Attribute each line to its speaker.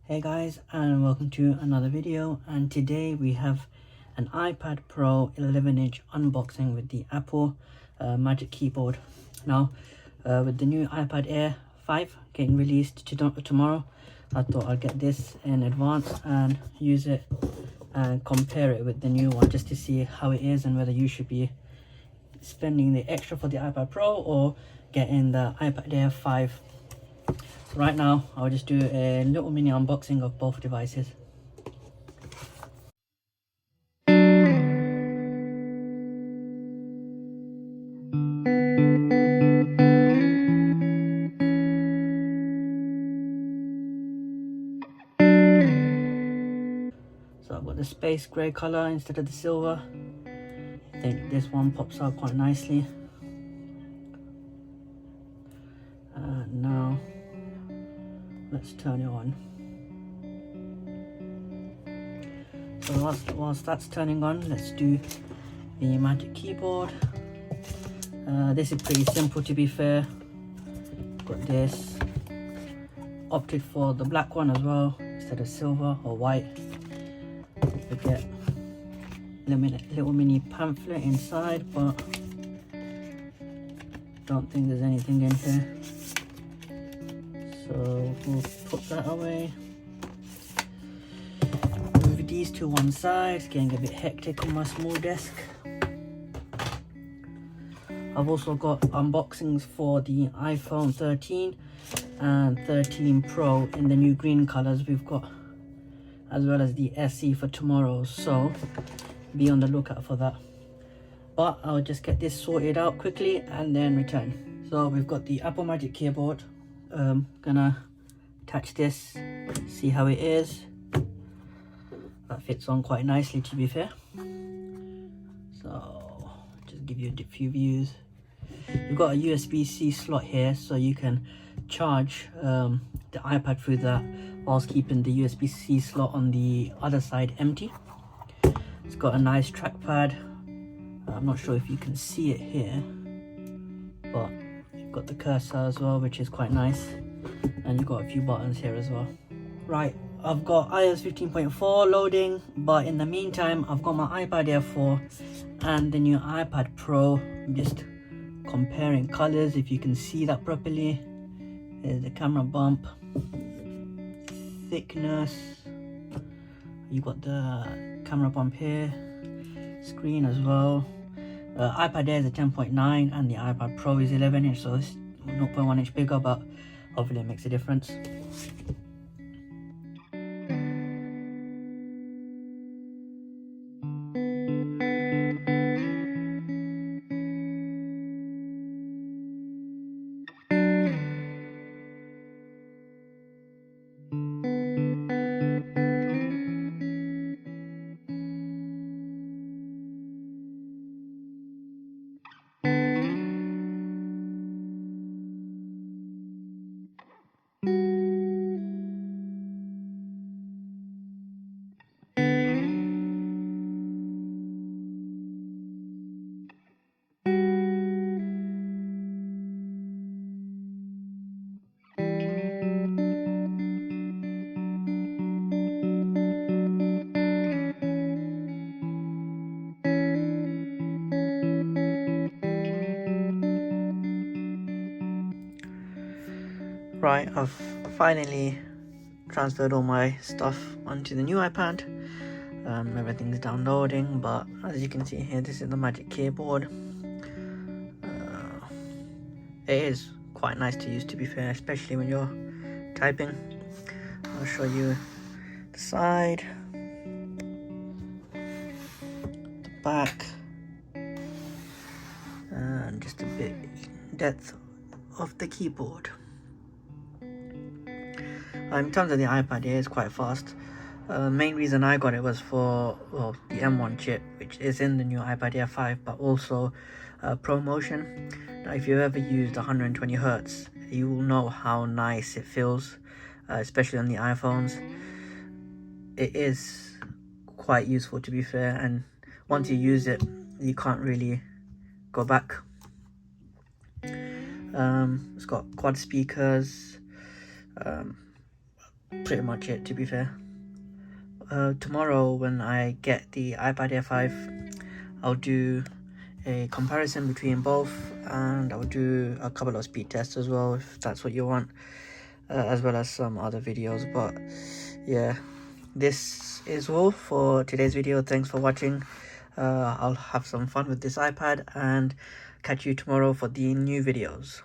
Speaker 1: Hey guys, and welcome to another video. And today we have an iPad Pro 11-inch unboxing with the Apple Magic Keyboard. Now with the new iPad Air 5 getting released tomorrow, I thought I'd get this in advance and use it and compare it with the new one just to see how it is and whether you should be spending the extra for the iPad Pro or getting the iPad Air 5. Right now, I'll just do a little mini unboxing of both devices. So I've got the space grey colour instead of the silver. I think this one pops out quite nicely. Now, let's turn it on. So whilst that's turning on, let's do the Magic Keyboard. This is pretty simple, to be fair. Got this. Opted for the black one as well instead of silver or white. We get little mini pamphlet inside, but don't think there's anything in here. So we'll put that away. Move these to one side. It's getting a bit hectic on my small desk. I've also got unboxings for the iPhone 13 and 13 Pro in the new green colors we've got, as well as the SE for tomorrow, so be on the lookout for that. But I'll just get this sorted out quickly and then return. So we've got the Apple Magic Keyboard. Gonna attach this, see how it is. That fits on quite nicely, to be fair. So just give you a few views. You've got a USB-C slot here, so you can charge the iPad through that whilst keeping the USB-C slot on the other side empty. It's got a nice trackpad. I'm not sure if you can see it here, but you've got the cursor as well, which is quite nice, and you've got a few buttons here as well. Right, I've got iOS 15.4 loading, but in the meantime I've got my iPad Air 4 and the new iPad Pro. I'm just comparing colors, if you can see that properly. There's the camera bump, thickness, you got the camera bump here, screen as well. iPad Air is a 10.9 and the iPad Pro is 11-inch, so it's 0.1 inch bigger, but hopefully it makes a difference. Right, I've finally transferred all my stuff onto the new iPad. Everything's downloading, but as you can see here, this is the Magic Keyboard. It is quite nice to use, to be fair, especially when you're typing. I'll show you the side, the back, and just a bit depth of the keyboard. In terms of the iPad Air, it's quite fast. Main reason I got it was for the M1 chip, which is in the new iPad Air 5, but also ProMotion. Now, if you've ever used 120 Hz, you will know how nice it feels, especially on the iPhones. It is quite useful, to be fair, and once you use it, you can't really go back. It's got quad speakers, pretty much it, to be fair. Tomorrow when I get the iPad Air 5, I'll do a comparison between both, and I'll do a couple of speed tests as well if that's what you want, as well as some other videos. But yeah, this is all for today's video. Thanks for watching. I'll have some fun with this iPad and catch you tomorrow for the new videos.